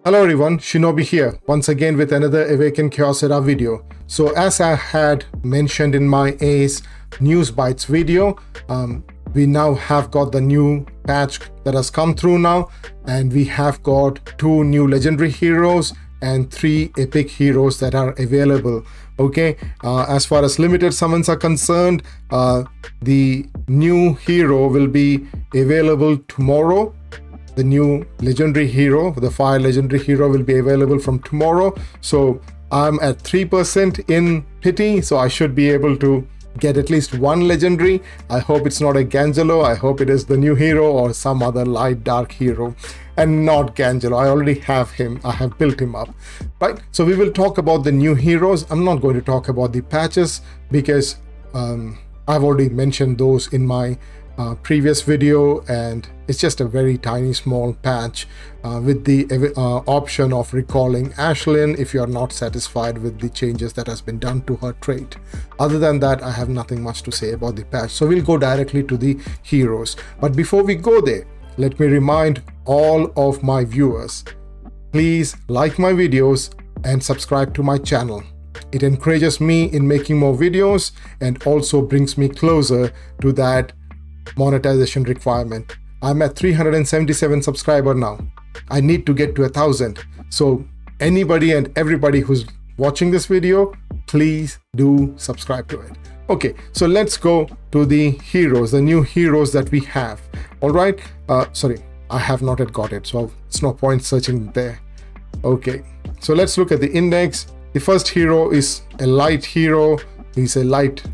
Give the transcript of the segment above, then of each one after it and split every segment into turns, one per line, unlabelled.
Hello everyone, Shinobi here, once again with another Awaken Chaos Era video. So as I had mentioned in my Ace News Bites video, we now have got the new patch that has come through now, and we have got 2 new legendary heroes and 3 epic heroes that are available. Okay, as far as limited summons are concerned, the new hero will be available tomorrow. The new legendary hero, the fire legendary hero, will be available from tomorrow. So I'm at 3% in pity, so I should be able to get at least 1 legendary. I hope it's not a Gangelo. I hope it is the new hero or some other light dark hero, and not Gangelo. I already have him. I have built him up, right? So we will talk about the new heroes. I'm not going to talk about the patches because I've already mentioned those in my previous video, and it's just a very tiny small patch with the option of recalling Ashlyn if you are not satisfied with the changes that has been done to her trait. Other than that, I have nothing much to say about the patch, so we'll go directly to the heroes. But before we go there, let me remind all of my viewers, please like my videos and subscribe to my channel. It encourages me in making more videos and also brings me closer to that monetization requirement. I'm at 377 subscribers now. I need to get to 1,000. So anybody and everybody who's watching this video, please do subscribe to it. Okay, so let's go to the heroes, the new heroes that we have. All right, sorry, I have not yet got it, so it's no point searching there. Okay, so let's look at the index. The first hero is a light hero. He's a light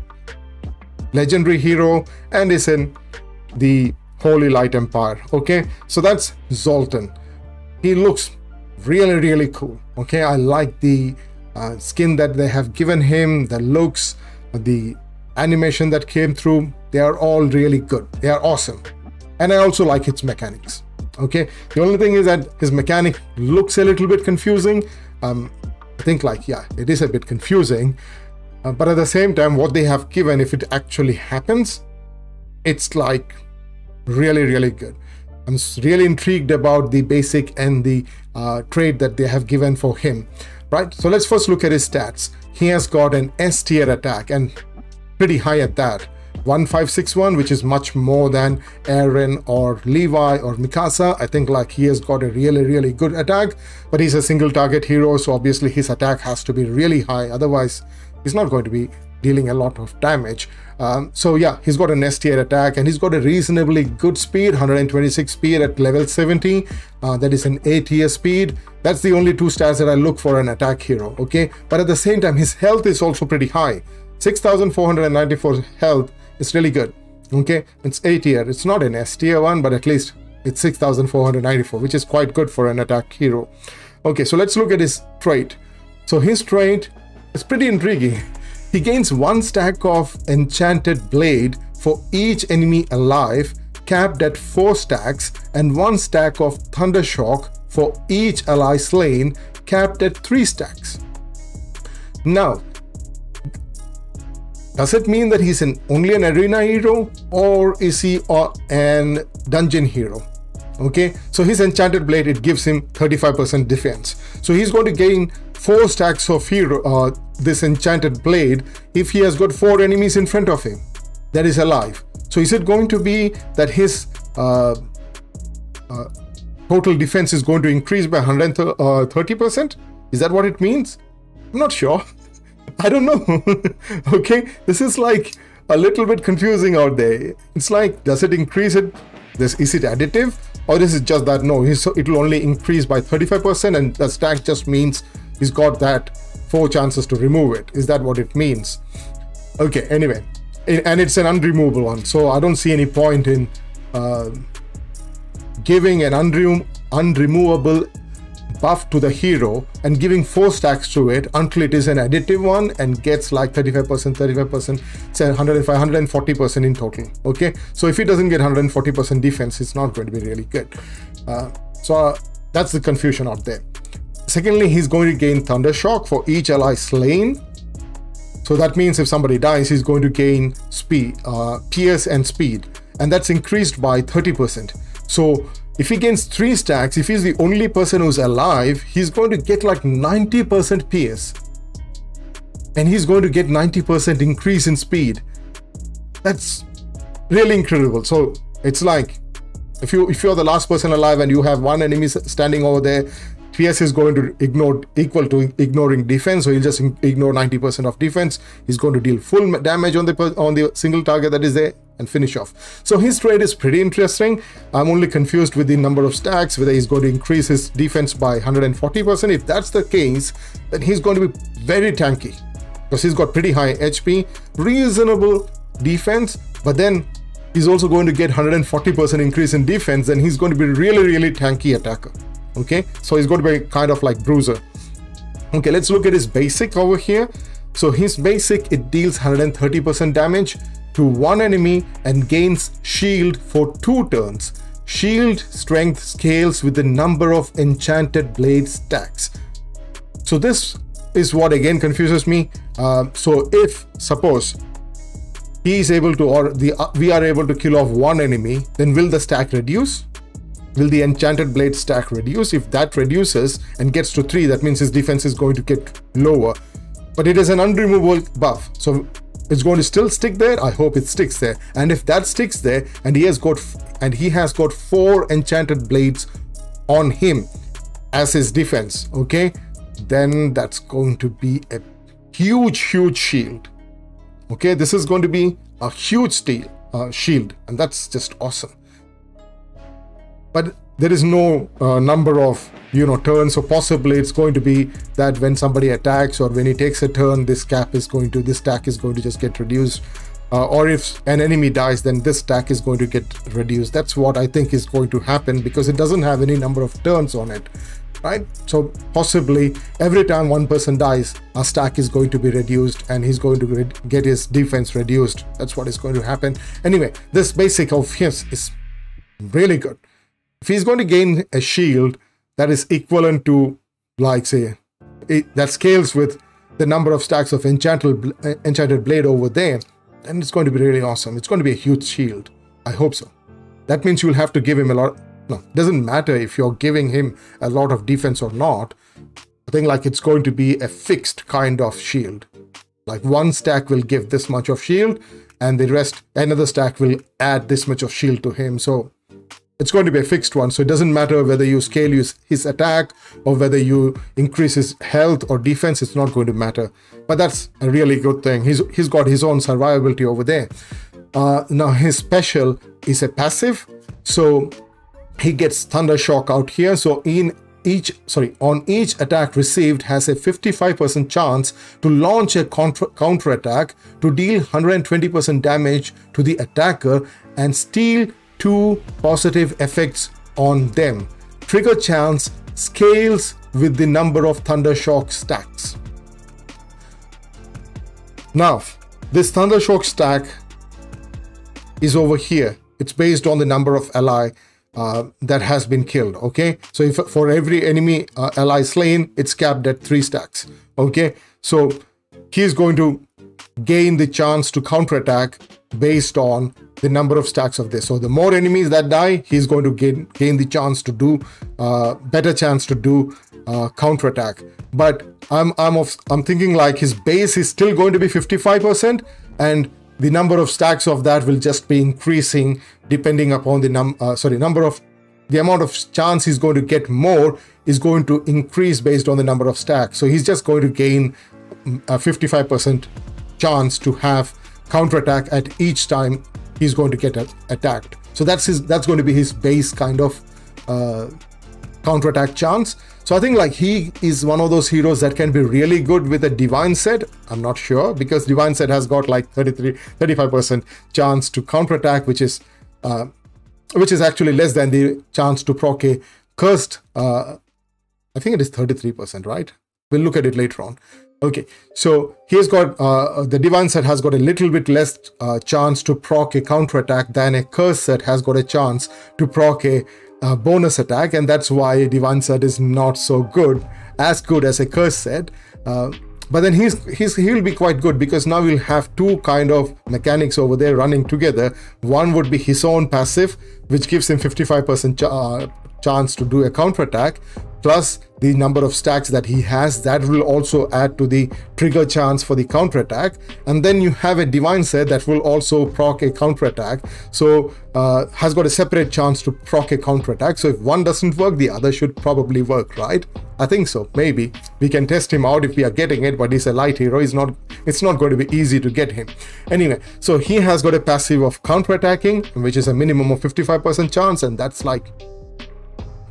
legendary hero and is in the Holy Light Empire. Okay, so that's Zoltar. He looks really cool. Okay, I like the skin that they have given him, the looks, the animation that came through. They are all really good. They are awesome, and I also like its mechanics. Okay, the only thing is that his mechanic looks a little bit confusing. I think, like, yeah, it is a bit confusing, but at the same time, what they have given, if it actually happens, it's like really good. I'm really intrigued about the basic and the trait that they have given for him, right? So let's first look at his stats. He has got an S tier attack, and pretty high at that, 1561, which is much more than Aaron or Levi or Mikasa. I think, like, he has got a really good attack, but he's a single target hero, so obviously his attack has to be really high, otherwise he's not going to be dealing a lot of damage. So yeah, he's got an S tier attack, and he's got a reasonably good speed, 126 speed at level 70. That is an A tier speed. That's the only 2 stats that I look for an attack hero. Okay, but at the same time, his health is also pretty high. 6,494 health is really good. Okay, it's A tier. It's not an S tier one, but at least it's 6,494, which is quite good for an attack hero. Okay, so let's look at his trait. So his trait is pretty intriguing. He gains 1 stack of Enchanted Blade for each enemy alive, capped at 4 stacks, and 1 stack of Thundershock for each ally slain, capped at 3 stacks. Now, does it mean that he's only an arena hero, or is he an dungeon hero? Okay, so his Enchanted Blade, it gives him 35% defense. So he's going to gain 4 stacks of this Enchanted Blade if he has got 4 enemies in front of him that is alive. So is it going to be that his total defense is going to increase by 130%? Is that what it means? I'm not sure. I don't know. Okay, this is like a little bit confusing out there. It's like, does it increase it? Is it additive, or is it just that no, it will only increase by 35%, and the stack just means he's got that 4 chances to remove it? Is that what it means? Okay, anyway, and it's an unremovable one, so I don't see any point in giving an unremovable buff to the hero and giving 4 stacks to it until it is an additive one and gets like 35%, say 105, 140% in total. Okay, so if it doesn't get 140% defense, it's not going to be really good. So that's the confusion out there. Secondly, he's going to gain Thundershock for each ally slain. So that means if somebody dies, he's going to gain speed, PS and speed, and that's increased by 30%. So if he gains 3 stacks, if he's the only person who's alive, he's going to get like 90% PS. And he's going to get 90% increase in speed. That's really incredible. So it's like, if you're the last person alive and you have one enemy standing over there, PS is going to equal to ignoring defense, so he'll just ignore 90% of defense. He's going to deal full damage on the single target that is there and finish off. So his trade is pretty interesting. I'm only confused with the number of stacks, whether he's going to increase his defense by 140%. If that's the case, then he's going to be very tanky, because he's got pretty high HP, reasonable defense, but then he's also going to get 140% increase in defense, and he's going to be really tanky attacker. Okay, so he's going to be kind of like bruiser. Okay, let's look at his basic over here. So his basic, it deals 130% damage to one enemy and gains shield for 2 turns. Shield strength scales with the number of enchanted blade stacks. So this is what again confuses me. So if suppose he is able to, or we are able to kill off one enemy, then will the stack reduce? Will the enchanted blade stack reduce? If that reduces and gets to 3, that means his defense is going to get lower. But it is an unremovable buff, so it's going to still stick there. I hope it sticks there. And if that sticks there, and he has got 4 enchanted blades on him as his defense, okay, then that's going to be a huge shield. Okay, this is going to be a huge shield, and that's just awesome. But there is no number of turns, so possibly it's going to be that when somebody attacks or when he takes a turn, this stack is going to just get reduced, or if an enemy dies, then this stack is going to get reduced. That's what I think is going to happen, because it doesn't have any number of turns on it, right? So possibly every time one person dies, a stack is going to be reduced and he's going to get his defense reduced. That's what is going to happen. Anyway, this basic of his is really good. If he's going to gain a shield that is equivalent to, like, say, that scales with the number of stacks of enchanted blade over there, then it's going to be really awesome. It's going to be a huge shield. I hope so. That means you'll have to give him a lot. No, it doesn't matter if you're giving him a lot of defense or not. I think like it's going to be a fixed kind of shield. Like one stack will give this much of shield, and the rest, another stack will add this much of shield to him. So it's going to be a fixed one, so it doesn't matter whether you scale his attack or whether you increase his health or defense. It's not going to matter. But that's a really good thing. He's got his own survivability over there. Now his special is a passive, so he gets Thunder Shock out here. So on each attack received has a 55% chance to launch a counterattack to deal 120% damage to the attacker and steal 2 positive effects on them. Trigger chance scales with the number of Thunder Shock stacks. Now, this Thunder Shock stack is over here. It's based on the number of ally that has been killed. Okay, so if for every enemy ally slain, it's capped at 3 stacks. Okay, so he's going to gain the chance to counterattack based on the number of stacks of this. So the more enemies that die, he's going to gain the chance to do better chance to do counterattack. But I'm thinking like his base is still going to be 55%, and the number of stacks of that will just be increasing depending upon the the amount of chance he's going to get more is going to increase based on the number of stacks. So he's just going to gain a 55% chance to have counterattack at each time he's going to get attacked. So that's going to be his base kind of counterattack chance. So I think like he is one of those heroes that can be really good with a divine set. I'm not sure, because divine set has got like 35% chance to counterattack, which is actually less than the chance to proc a cursed. I think it is 33%, right? We'll look at it later on. Okay, so he's got the divine set has got a little bit less chance to proc a counterattack than a curse set has got a chance to proc a bonus attack, and that's why divine set is not so good, as good as a curse set. But then he'll be quite good, because now we'll have two kind of mechanics over there running together. One would be his own passive, which gives him 55% chance to do a counterattack, plus the number of stacks that he has, that will also add to the trigger chance for the counterattack. And then you have a divine set that will also proc a counterattack, so has got a separate chance to proc a counterattack. So if one doesn't work, the other should probably work, right? I think so. Maybe we can test him out if we are getting it, but he's a light hero. It's not going to be easy to get him. Anyway, so he has got a passive of counterattacking, which is a minimum of 55% chance, and that's like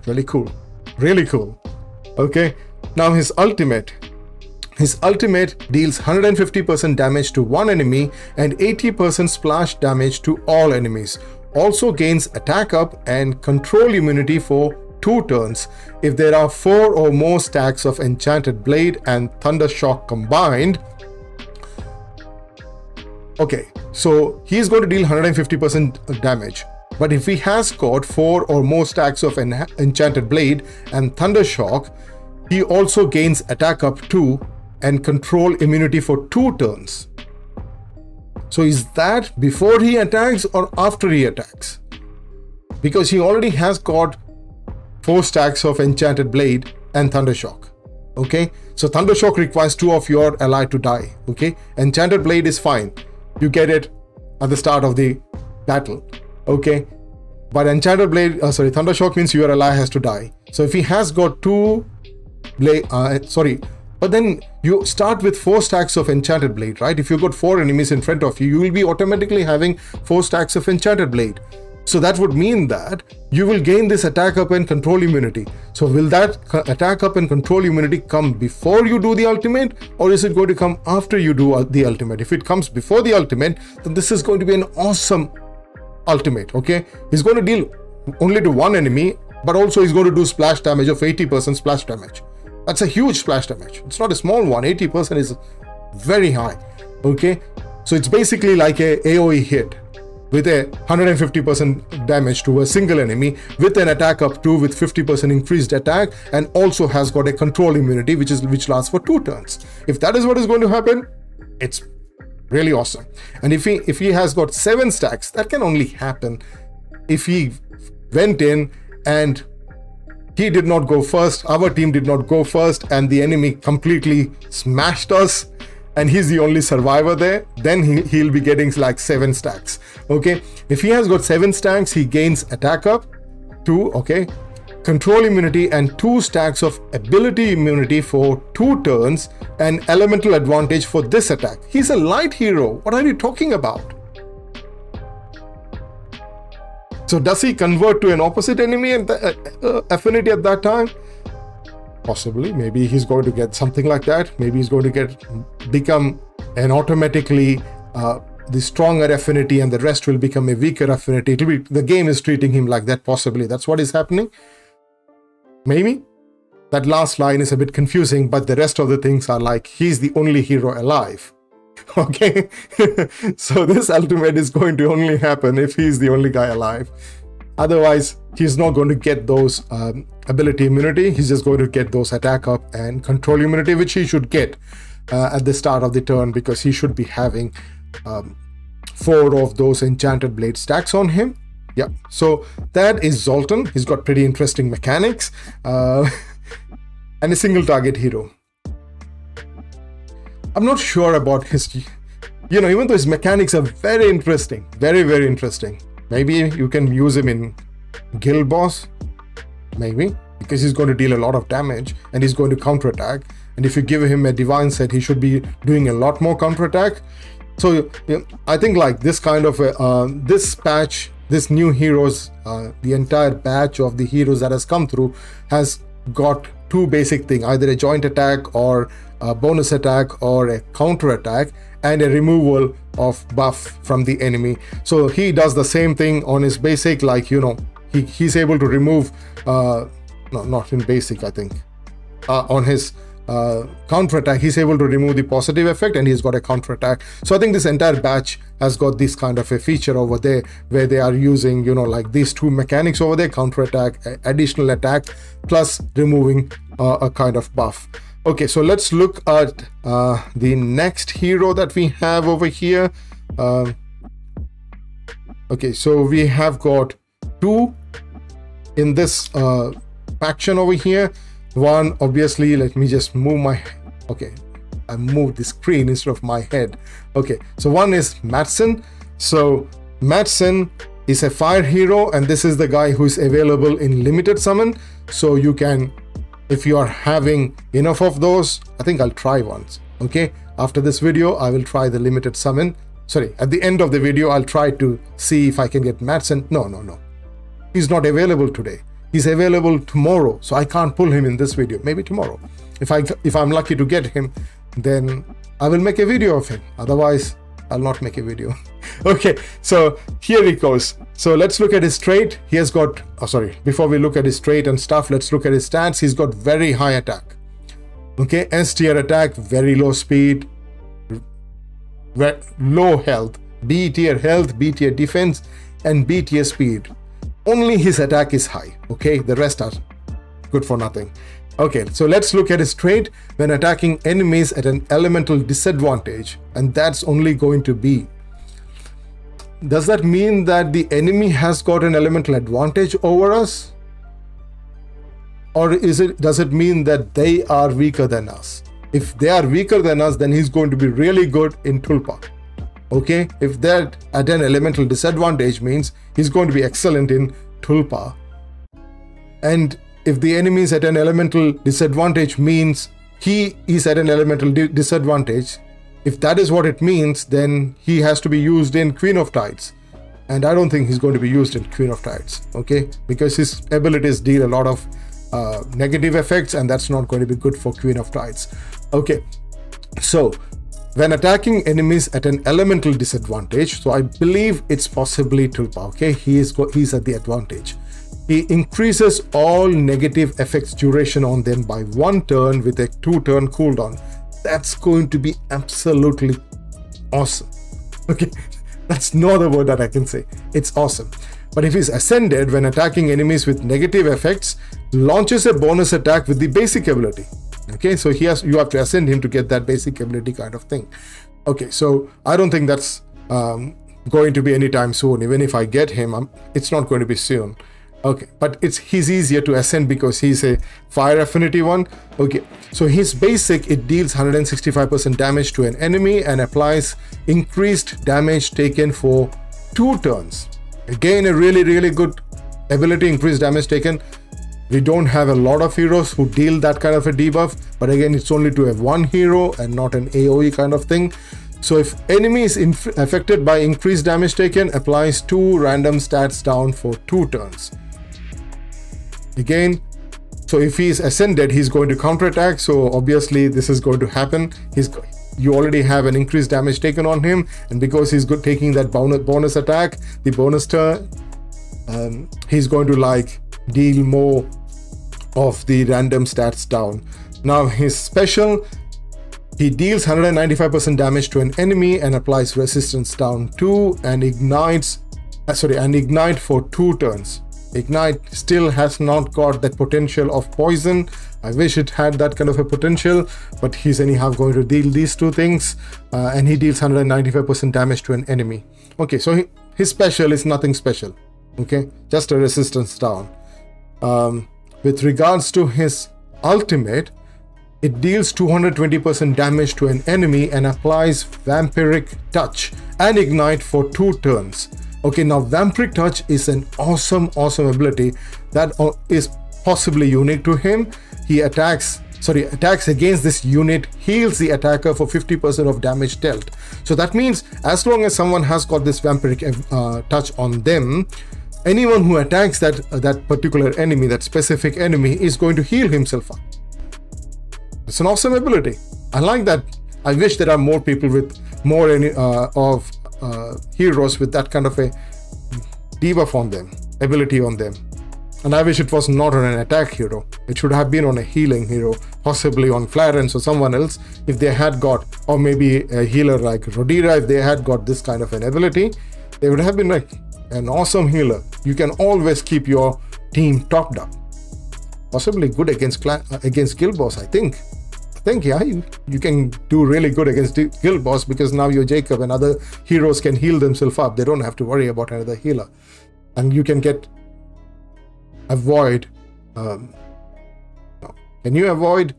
really cool. Really cool. Okay, now his ultimate deals 150% damage to one enemy and 80% splash damage to all enemies. Also gains attack up and control immunity for 2 turns if there are 4 or more stacks of Enchanted Blade and Thunder Shock combined. Okay, so he's going to deal 150% damage. But if he has got 4 or more stacks of Enchanted Blade and Thunder Shock, he also gains attack up 2 and control immunity for 2 turns. So is that before he attacks or after he attacks? Because he already has got 4 stacks of Enchanted Blade and Thunder Shock. Okay, so Thunder Shock requires 2 of your ally to die. Okay, Enchanted Blade is fine. You get it at the start of the battle. Okay, but Enchanted Blade, Thunder Shock means your ally has to die. So if he has got 2 blade, but then you start with 4 stacks of Enchanted Blade, right? If you've got 4 enemies in front of you, you will be automatically having 4 stacks of Enchanted Blade. So that would mean that you will gain this attack up and control immunity. So will that attack up and control immunity come before you do the ultimate, or is it going to come after you do the ultimate? If it comes before the ultimate, then this is going to be an awesome ultimate. Okay, he's going to deal only to one enemy, but also he's going to do splash damage of 80% splash damage. That's a huge splash damage. It's not a small one. 80% is very high. Okay, so it's basically like a AoE hit with a 150% damage to a single enemy with an attack up 2 with 50% increased attack, and also has got a control immunity which lasts for 2 turns. If that is what is going to happen, it's really awesome. And if he has got 7 stacks, that can only happen if he went in and he did not go first, our team did not go first, and the enemy completely smashed us, and he's the only survivor there. Then he'll be getting like 7 stacks. Okay, if he has got 7 stacks, he gains attack up 2, okay, control immunity and 2 stacks of ability immunity for 2 turns, and elemental advantage for this attack. He's a light hero. What are you talking about? So does he convert to an opposite enemy and affinity at that time? Possibly. Maybe he's going to get something like that. Maybe he's going to become an automatically the stronger affinity, and the rest will become a weaker affinity. The game is treating him like that. Possibly that's what is happening. Maybe. That last line is a bit confusing, but the rest of the things are like he's the only hero alive. Okay, so this ultimate is going to only happen if he's the only guy alive. Otherwise, he's not going to get those ability immunity. He's just going to get those attack up and control immunity, which he should get at the start of the turn, because he should be having 4 of those Enchanted Blade stacks on him. Yeah, so that is Zoltar. He's got pretty interesting mechanics and a single target hero. I'm not sure about his, even though his mechanics are very interesting, very, very interesting. Maybe you can use him in Guild Boss, maybe, because he's going to deal a lot of damage and he's going to counterattack. And if you give him a divine set, he should be doing a lot more counterattack. So I think like this kind of this patch, this new heroes, the entire batch of the heroes that has come through has got 2 basic things, either a joint attack or a bonus attack or a counter attack, and a removal of buff from the enemy. So he does the same thing on his basic, like he's able to remove no, not in basic, I think on his counter attack he's able to remove the positive effect, and he's got a counter attack. So I think this entire batch has got this kind of a feature over there where they are using like these 2 mechanics over there, counter attack, additional attack, plus removing a kind of buff. Okay, so let's look at the next hero that we have over here. Okay, so we have got two in this faction over here. One, obviously, let me just move my, okay, I moved the screen instead of my head. Okay, so one is Madsen. So Madsen is a fire hero, and this is the guy who is available in limited summon. So you can, if you are having enough of those, I think I'll try once. Okay, after this video I will try the limited summon. Sorry, at the end of the video I'll try to see if I can get Madsen. No, he's not available today. He's available tomorrow, so I can't pull him in this video. Maybe tomorrow, if I'm lucky to get him, then I will make a video of him. Otherwise I'll not make a video. Okay, so here he goes. So let's look at his trait. He has got, before we look at his trait and stuff, let's look at his stats. He's got very high attack. Okay, S tier attack, very low speed, low health, B tier health, B tier defense, and B tier speed. Only his attack is high. Okay, the rest are good for nothing. Okay, so let's look at his trait. When attacking enemies at an elemental disadvantage, and that's only going to be, does that mean that the enemy has got an elemental advantage over us? Or does it mean that they are weaker than us? If they are weaker than us, then he's going to be really good in Tulpa. Okay, if they're at an elemental disadvantage, means he's going to be excellent in Tulpa. And if the enemy is at an elemental disadvantage, means he is at an elemental disadvantage. If that is what it means, then he has to be used in Queen of Tides. And I don't think he's going to be used in Queen of Tides, okay? Because his abilities deal a lot of negative effects, and that's not going to be good for Queen of Tides. Okay, so when attacking enemies at an elemental disadvantage, so I believe it's possibly Tulpa, okay? He's at the advantage. He increases all negative effects duration on them by 1 turn with a 2-turn cooldown. That's going to be absolutely awesome. Okay, that's no other word that I can say. It's awesome. But if he's ascended, when attacking enemies with negative effects, launches a bonus attack with the basic ability. Okay, so you have to ascend him to get that basic ability kind of thing. Okay, so I don't think that's going to be anytime soon. Even if I get him, it's not going to be soon. Okay, but he's easier to ascend because he's a fire affinity one. Okay, so his basic, it deals 165% damage to an enemy and applies increased damage taken for 2 turns. Again, a really good ability, increased damage taken. We don't have a lot of heroes who deal that kind of a debuff, but again, it's only to have 1 hero and not an AoE kind of thing. So if enemy is affected by increased damage taken, applies 2 random stats down for 2 turns. Again, so if he's ascended, he's going to counterattack. So obviously this is going to happen. You already have an increased damage taken on him, and because he's taking that bonus attack, the bonus turn, he's going to like deal more of the random stats down. Now his special, he deals 195% damage to an enemy and applies resistance down 2 and ignite for 2 turns. Ignite still has not got that potential of poison. I wish it had that kind of a potential, but he's anyhow going to deal these 2 things, and he deals 195% damage to an enemy. Okay, so his special is nothing special. Okay, just a resistance down. With regards to his ultimate, it deals 220% damage to an enemy and applies vampiric touch and ignite for 2 turns. Okay, now Vampiric Touch is an awesome ability that is possibly unique to him. He attacks against this unit, heals the attacker for 50% of damage dealt. So that means as long as someone has got this Vampiric Touch on them, anyone who attacks that particular enemy, that specific enemy, is going to heal himself up. It's an awesome ability. I like that. I wish there are more people with more heroes with that kind of a debuff on them, ability on them. And I wish it was not on an attack hero. It should have been on a healing hero, possibly on Florence or someone else, if they had got, or maybe a healer like Rodira, if they had got this kind of an ability, they would have been like an awesome healer. You can always keep your team topped up. Possibly good against guild boss, I think. think, yeah, you can do really good against guild boss, because now you're Jacob and other heroes can heal themselves up. They don't have to worry about another healer, and you can avoid. No. Can you avoid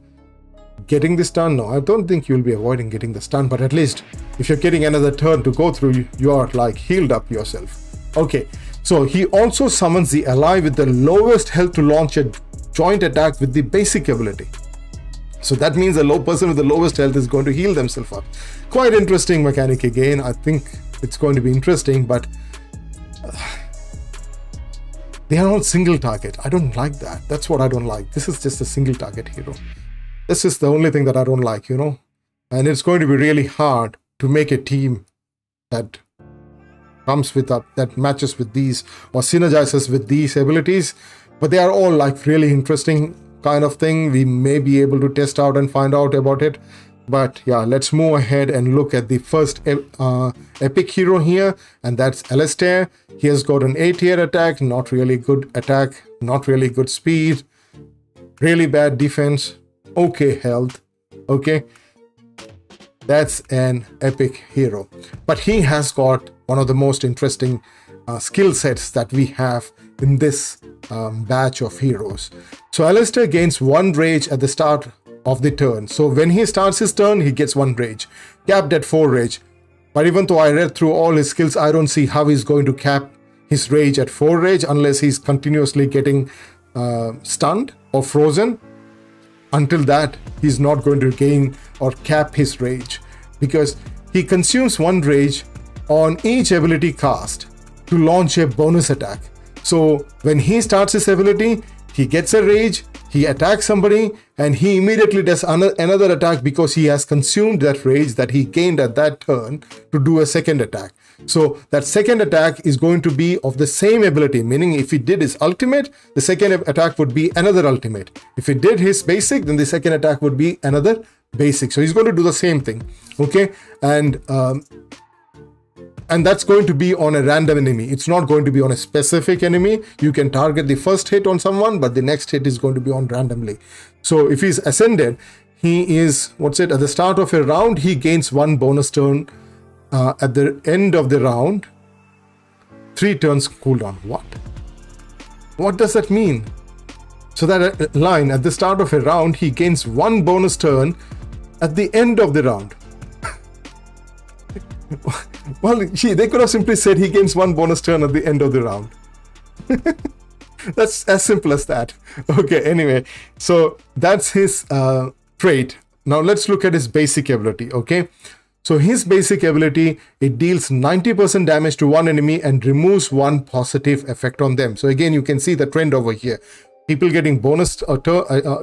getting the stun? No, I don't think you'll be avoiding getting the stun, but at least if you're getting another turn to go through, you are like healed up yourself. Okay, so he also summons the ally with the lowest health to launch a joint attack with the basic ability. So that means the person with the lowest health is going to heal themselves up. Quite interesting mechanic again. I think it's going to be interesting, but they are all single target. I don't like that. That's what I don't like. This is just a single target hero. This is the only thing that I don't like, you know. And it's going to be really hard to make a team that comes with that matches with these or synergizes with these abilities. But they are all like really interesting kind of thing. We may be able to test out and find out about it. But yeah, let's move ahead and look at the first epic hero here, and that's Alastair. He has got an 8-tier attack, not really good attack, not really good speed, really bad defense, okay health. Okay, that's an epic hero. But he has got one of the most interesting skill sets that we have in this batch of heroes. So Alastair gains 1 rage at the start of the turn. So when he starts his turn, he gets 1 rage, capped at 4 rage. But even though I read through all his skills, I don't see how he's going to cap his rage at 4 rage unless he's continuously getting stunned or frozen. Until that, he's not going to gain or cap his rage, because he consumes 1 rage on each ability cast to launch a bonus attack. So when he starts his ability, he gets a rage, he attacks somebody, and he immediately does another attack because he has consumed that rage that he gained at that turn to do a second attack. So that second attack is going to be of the same ability, meaning if he did his ultimate, the second attack would be another ultimate. If he did his basic, then the second attack would be another basic. So he's going to do the same thing. Okay, and that's going to be on a random enemy. It's not going to be on a specific enemy. You can target the first hit on someone, but the next hit is going to be on randomly. So if he's ascended, he is, at the start of a round, he gains 1 bonus turn. At the end of the round, 3 turns cooldown. What does that mean? So that line, at the start of a round, he gains 1 bonus turn at the end of the round. Well, they could have simply said he gains 1 bonus turn at the end of the round. That's as simple as that. Okay, anyway, so that's his trait. Now let's look at his basic ability, okay? So his basic ability, it deals 90% damage to 1 enemy and removes 1 positive effect on them. So again, you can see the trend over here. People getting bonus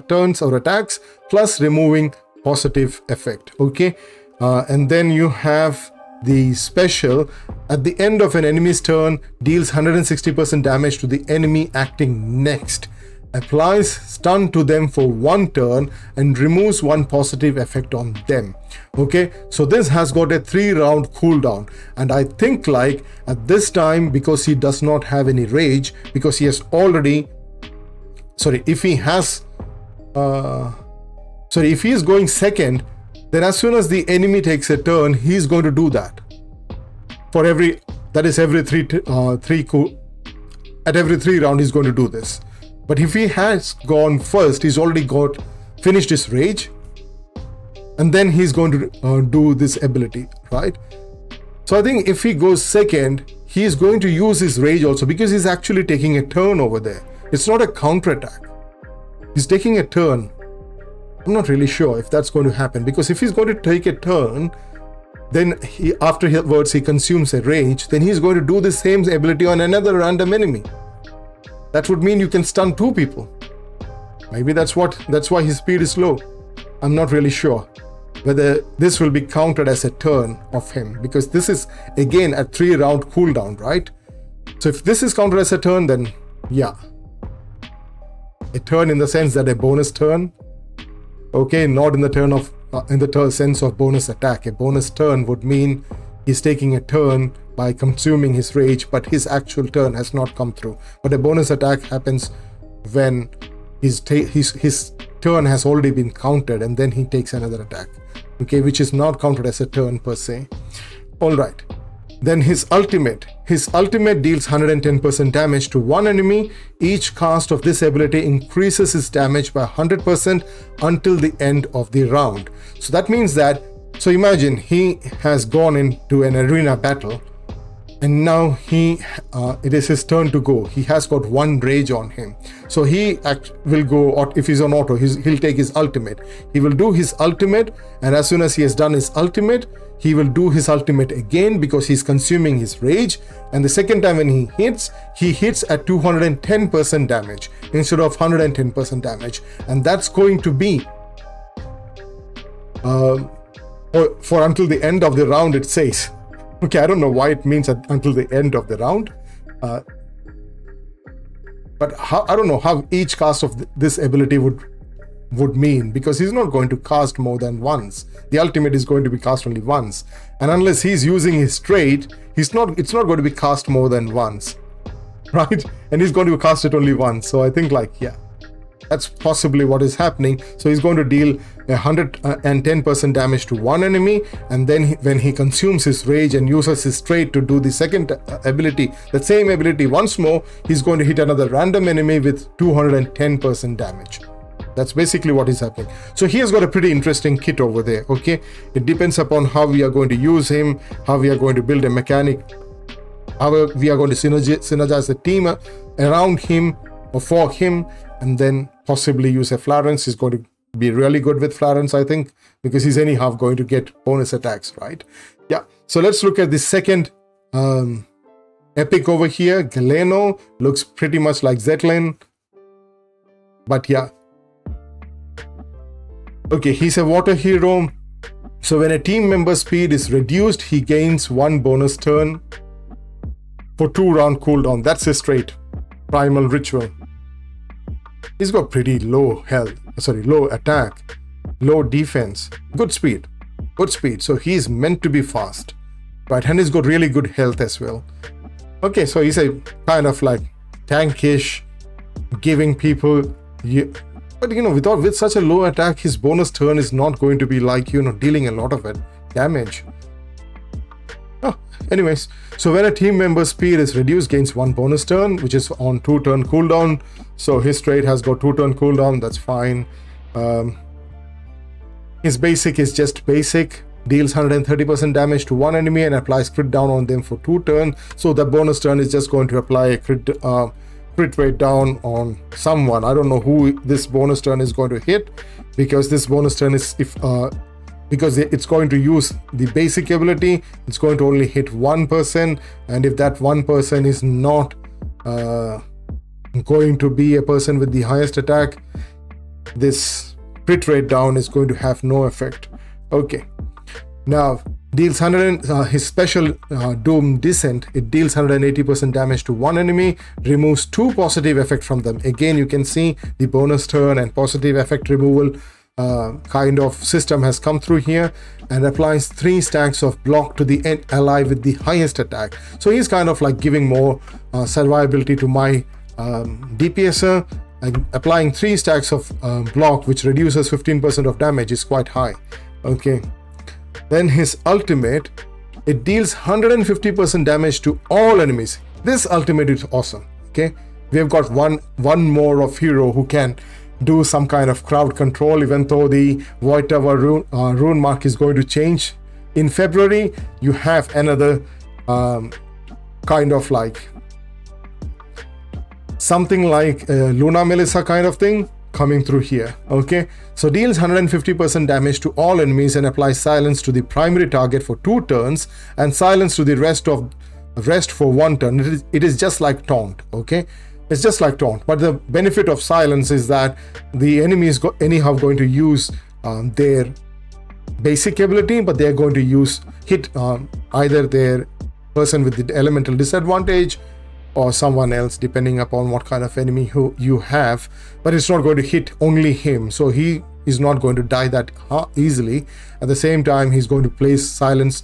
turns or attacks plus removing positive effect, okay? And then you have the special, at the end of an enemy's turn, deals 160% damage to the enemy acting next, applies stun to them for 1 turn and removes 1 positive effect on them. Okay, so this has got a 3-round cooldown, and I think like at this time, because he does not have any rage, because he has already, if he is going second, then as soon as the enemy takes a turn, he's going to do that. For every 3 at every 3 round, he's going to do this. But if he has gone first, he's already finished his rage, and then he's going to do this ability, right? So I think if he goes second, he's going to use his rage also, because he's actually taking a turn over there. It's not a counterattack. He's taking a turn. I'm not really sure if that's going to happen, because if he's going to take a turn, then afterwards he consumes a rage, then he's going to do the same ability on another random enemy. That would mean you can stun 2 people. Maybe that's why his speed is low. I'm not really sure whether this will be counted as a turn of him, because this is again a 3-round cooldown, right? So if this is counted as a turn, then yeah, a turn in the sense that a bonus turn. Okay, not in the turn of in the sense of bonus attack. A bonus turn would mean he's taking a turn by consuming his rage, but his actual turn has not come through. But a bonus attack happens when his turn has already been counted, and then he takes another attack, okay, which is not counted as a turn per se. All right. Then his ultimate deals 110% damage to one enemy. Each cast of this ability increases his damage by 100% until the end of the round. So that means that, so imagine he has gone into an arena battle, and now it is his turn to go. He has got one rage on him, so he will go, or if he's on auto, he'll take his ultimate. He will do his ultimate, and as soon as he has done his ultimate, he will do his ultimate again because he's consuming his rage. And the second time when he hits at 210% damage instead of 110% damage, and that's going to be for until the end of the round, it says. Okay, I don't know why it means until the end of the round, but I don't know how each cast of this ability would mean, because he's not going to cast more than once. The ultimate is going to be cast only once, and unless he's using his trait, it's not going to be cast more than once, right? And he's going to cast it only once. So I think, like, yeah, that's possibly what is happening. So he's going to deal 110% damage to one enemy, and then when he consumes his rage and uses his trait to do the second ability, the same ability once more, he's going to hit another random enemy with 210% damage. That's basically what is happening. So he has got a pretty interesting kit over there, okay? It depends upon how we are going to use him, how we are going to build a mechanic, how we are going to synergize the team around him or for him, and then possibly use a Florence. He's going to be really good with Florence, I think, because he's anyhow going to get bonus attacks, right? Yeah, so let's look at the second epic over here. Galeno looks pretty much like Zetlin, but yeah. Okay, he's a water hero. So when a team member's speed is reduced, he gains one bonus turn for 2-round cooldown. That's his trait. Primal Ritual. He's got pretty low health, low attack, low defense, good speed. So he's meant to be fast, right? And he's got really good health as well. Okay, so he's a kind of like tankish, giving people, but you know, with such a low attack, his bonus turn is not going to be like, you know, dealing a lot of damage. Anyways, so when a team member's speed is reduced, gains one bonus turn, which is on 2-turn cooldown. So his trait has got 2-turn cooldown. That's fine. His basic is just basic, deals 130% damage to one enemy and applies crit down on them for 2 turns. So the bonus turn is just going to apply a crit rate down on someone. I don't know who this bonus turn is going to hit, because this bonus turn is because it's going to use the basic ability, it's going to only hit one person, and if that one person is not going to be a person with the highest attack, this crit rate down is going to have no effect. Okay, now deals his special Doom Descent, it deals 180% damage to one enemy, removes 2 positive effects from them. Again, you can see the bonus turn and positive effect removal kind of system has come through here, and applies 3 stacks of block to the ally with the highest attack. So he's kind of like giving more survivability to my DPSer. Applying 3 stacks of block, which reduces 15% of damage, is quite high. Okay, then his ultimate, it deals 150% damage to all enemies. This ultimate is awesome. Okay, we have got one more of hero who can do some kind of crowd control, even though the Void Tower rune mark is going to change in February. You have another kind of like something like Luna Melissa kind of thing coming through here. Okay, so deals 150% damage to all enemies and applies silence to the primary target for 2 turns and silence to the rest for 1 turn. It is just like taunt. Okay, it's just like taunt, but the benefit of silence is that the enemy is anyhow going to use their basic ability, but they're going to hit either their person with the elemental disadvantage or someone else, depending upon what kind of enemy who you have, but it's not going to hit only him, so he is not going to die that easily. At the same time, he's going to place silence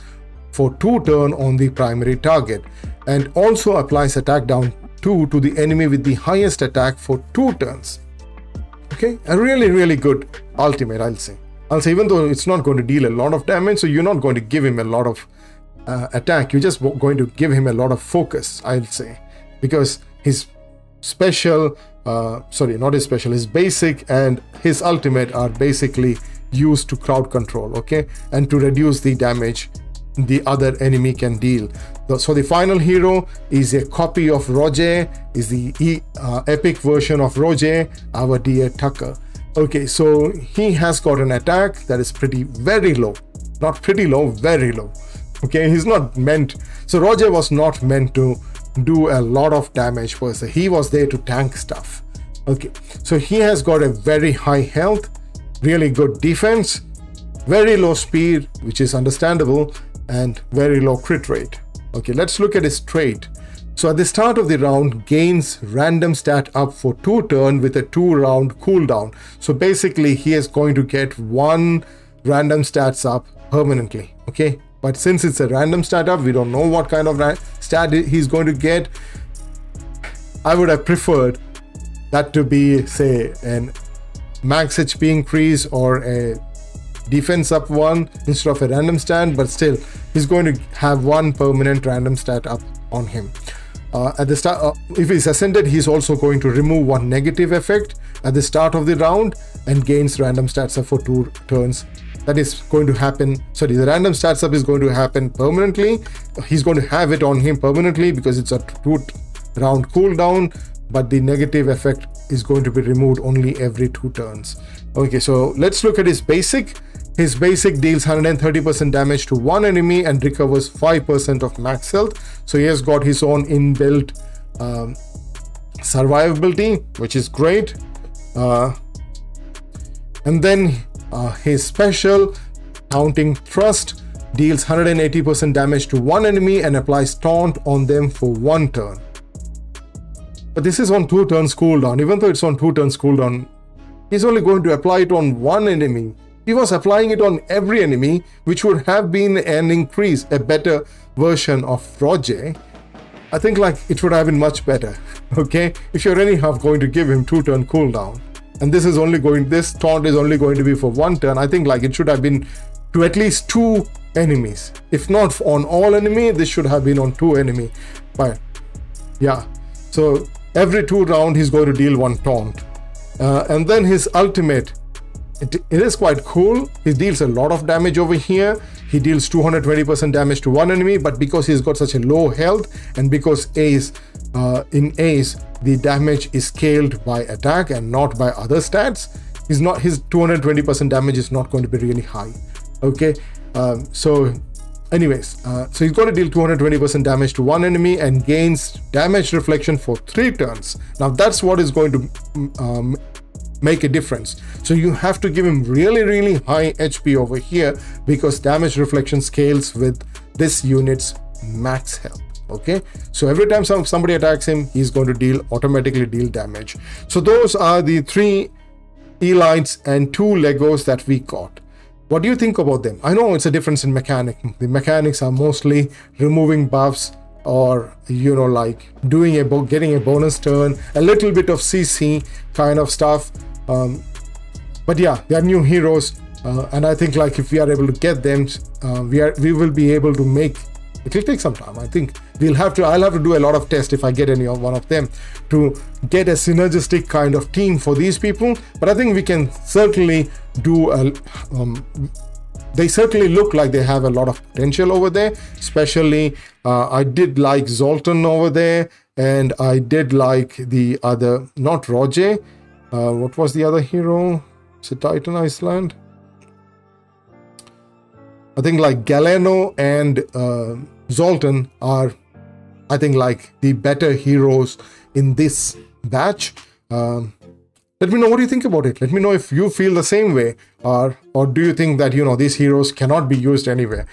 for 2 turns on the primary target, and also applies attack down 2 to the enemy with the highest attack for 2 turns. Okay, a really good ultimate, I'll say. Even though it's not going to deal a lot of damage, so you're not going to give him a lot of attack, you're just going to give him a lot of focus, I'll say, because his special, not his special, his basic and his ultimate are basically used to crowd control, okay, and to reduce the damage the other enemy can deal. So the final hero is a copy of Roger, is the epic version of Roger, our dear Tucker. Okay, so he has got an attack that is very low, not pretty low, very low. Okay, he's not meant, so Roger was not meant to do a lot of damage per se. He was there to tank stuff. Okay, so he has got a very high health, really good defense, very low speed, which is understandable, and very low crit rate. Okay, let's look at his trait. So at the start of the round, gains random stat up for 2 turns with a 2-round cooldown. So basically he is going to get 1 random stats up permanently. Okay, but since it's a random stat up, we don't know what kind of stat he's going to get. I would have preferred that to be, say, an max HP increase or a defense up 1 instead of a random stat, but still he's going to have 1 permanent random stat up on him. At the start, if he's ascended, he's also going to remove 1 negative effect at the start of the round and gains random stats up for 2 turns. That is going to happen, sorry, the random stats up is going to happen permanently. He's going to have it on him permanently because it's a 2-round cooldown, but the negative effect is going to be removed only every 2 turns. Okay, so let's look at his basic. His basic deals 130% damage to 1 enemy and recovers 5% of max health. So he has got his own inbuilt survivability, which is great. And then his special, Counting Thrust, deals 180% damage to 1 enemy and applies taunt on them for 1 turn. But this is on 2 turns cooldown. Even though it's on 2 turns cooldown, he's only going to apply it on 1 enemy. He was applying it on every enemy, which would have been an increase, a better version of Roger. I think like it would have been much better. Okay, if you're anyhow going to give him 2-turn cooldown, and this taunt is only going to be for 1 turn, I think like it should have been to at least 2 enemies. If not on all enemy, this should have been on 2 enemy. But yeah, so every 2 rounds he's going to deal 1 taunt. And then his ultimate, it is quite cool. He deals a lot of damage over here. He deals 220% damage to 1 enemy, but because he's got such a low health and because in Ace the damage is scaled by attack and not by other stats, his 220% damage is not going to be really high. Okay, so anyways, so he's going to deal 220% damage to 1 enemy and gains damage reflection for 3 turns. Now that's what is going to make a difference. So you have to give him really high HP over here because damage reflection scales with this unit's max health. Okay, so every time somebody attacks him, he's going to automatically deal damage. So those are the 3 elites and 2 Legos that we got. What do you think about them? I know it's a difference in mechanic. The mechanics are mostly removing buffs or, you know, like getting a bonus turn, a little bit of CC kind of stuff. But yeah, they are new heroes, and I think like if we are able to get them, we will be able to make. It will take some time. I think I'll have to do a lot of tests if I get any of one of them to get a synergistic kind of team for these people. But I think we can certainly do they certainly look like they have a lot of potential over there. Especially I did like Zoltar over there, and I did like the other, not Roger. What was the other hero? Is it Titan Iceland? I think like Galeno and Zoltar are, I think, like the better heroes in this batch. Let me know what you think about it. Let me know if you feel the same way, or do you think that, you know, these heroes cannot be used anywhere.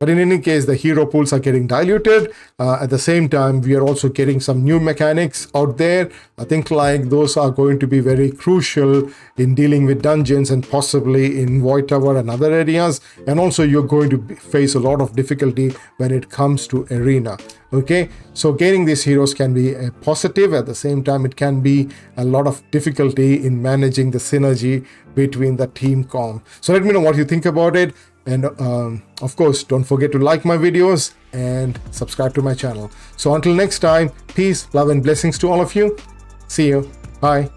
But in any case, the hero pools are getting diluted. At the same time, we are also getting some new mechanics out there. I think like those are going to be very crucial in dealing with dungeons and possibly in Void Tower and other areas. And also you're going to face a lot of difficulty when it comes to arena. Okay, so gaining these heroes can be a positive. At the same time, it can be a lot of difficulty in managing the synergy between the team comp. So let me know what you think about it. And of course, don't forget to like my videos and subscribe to my channel. So until next time, peace, love and blessings to all of you. See you. Bye.